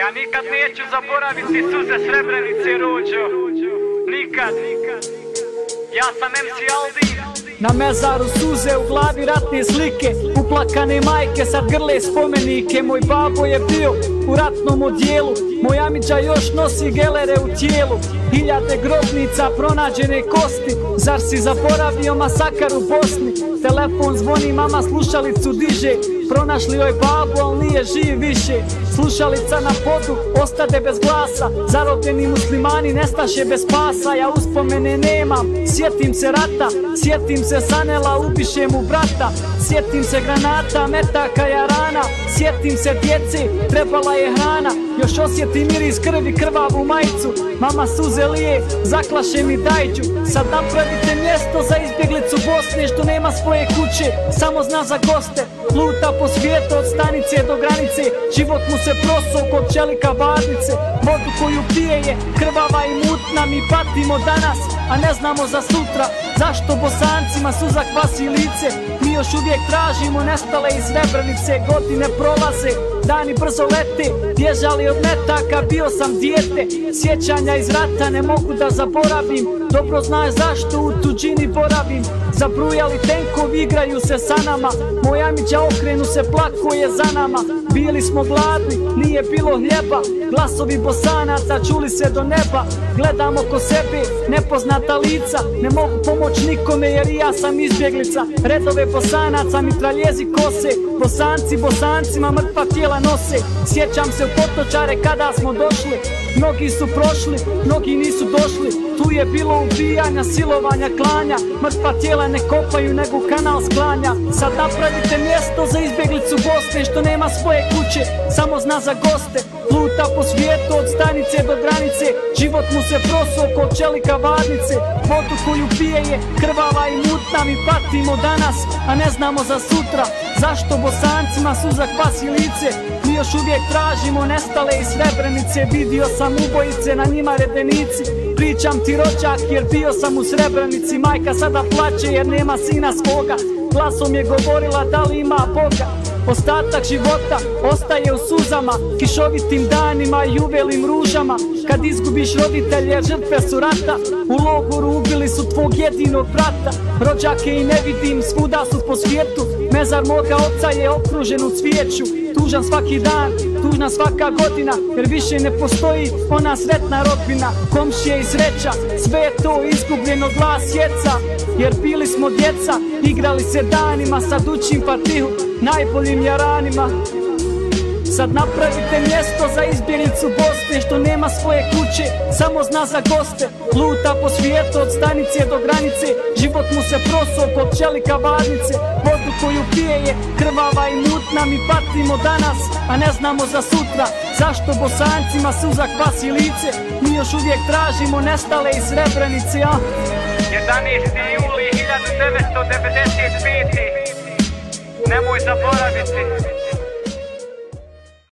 Ja nikad neću zaboraviti suze Srebrenice, Ruđo. Nikad. Ja sam MC Aldi. Na mezaru suze, u glavi ratne slike, uplakane majke sad grle spomenike. Moj babo je bio u ratnom odjelu, moj amidža još nosi gelere u tijelu. Hiljade grobnica, pronađene kosti, zar si zaboravio masakar u Bosni? Telefon zvoni, mama slušalicu diže, pronašli joj babu, al nije živ više. Slušalica na podu, ostade bez glasa, zarobljeni muslimani nestaše bez spasa. Ja uspomene nemam, sjetim se rata, sjetim se Sanela, ubiše mu brata. Sjetim se granata, metaka, jarana, sjetim se djece, trebala je hrana. Još osjetim miris krvi, krvavu majicu, mama suze lije, zaklaše mi dajđu. Sad napravite mjesto za izbjeglicu Bosne što nema svoje kuće, samo zna za goste. Luta po svijetu od stanice do granice, život mu se proso kod čelika varnice. Vodu koju pije je krvava i mutna, mi patimo danas, a ne znamo za sutra. Zašto Bosancima suza kvasi lice? Mi još uvijek tražimo nestale iz Srebrenice. Godine prolaze, dani brzo lete, bježali od metaka, bio sam dijete. Sjećanja iz rata ne mogu da zaboravim, dobro znaš zašto u tuđini boravim. Zabrujali tenkovi, igraju se sa nama, moj amidža okrenu se, plako je za nama. Bili smo gladni, nije bilo hljeba, glasovi Bosanaca čuli se do neba. Gledamo ko sebe, nepoznata lica, ne mogu pomoć nikome jer i ja sam izbjeglica. Redove Bosanaca mitraljezi kose, Bosanci Bosancima mrtva tijela nose. Sjećam se u Potočare kada smo došli, mnogi su prošli, mnogi nisu došli. Tu je bilo ubijanja, silovanja, klanja, mrtva tijela ne kopaju nego kanal sklanja. Sad napravite mjesto za izbjeglicu Bosne što nema svoje kuće, samo zna za goste. Luta po svijetu od stanice do granice, život mu se proso kod čelika varnice. Vodu koju pije je krvava i mutna, mi patimo danas, a ne znamo za sutra. Zašto Bosancima suza kvasi lice? Mi još uvijek tražimo nestale iz Srebrenice. Vidio sam ubojice, na njima redenici. Pričam ti rođak jer bio sam u Srebrenici. Majka sada plače jer nema sina svoga, glasom je govorila da li ima Boga. Ostatak života ostaje u suzama, kišovitim danima i uvelim ružama. Kad izgubiš roditelje, žrtve su rata, u logoru ubili su tvog jedinog brata. Rođake i ne vidim, svuda su po svijetu, mezar moga oca je okružen u cvijeću. Tužan svaki dan, tužna svaka godina, jer više ne postoji ona sretna rodbina. Komšije i sreća, sve je to izgubljeno, glas jeca. Jer bili smo djeca, igrali se danima, sad učim Fatihu najboljim jaranima. Sad napravite mjesto za izbjeglicu Bosne što nema svoje kuće, samo zna za goste. Luta po svijetu od stanice do granice, život mu se proso kod čelika varnice. Vodu koju pije je krvava i mutna, mi patimo danas, a ne znamo za sutra. Zašto Bosancima suza kvasi lice? Mi još uvijek tražimo nestale iz Srebrenice. 11. juli 1995. Nemoj zaboraviti.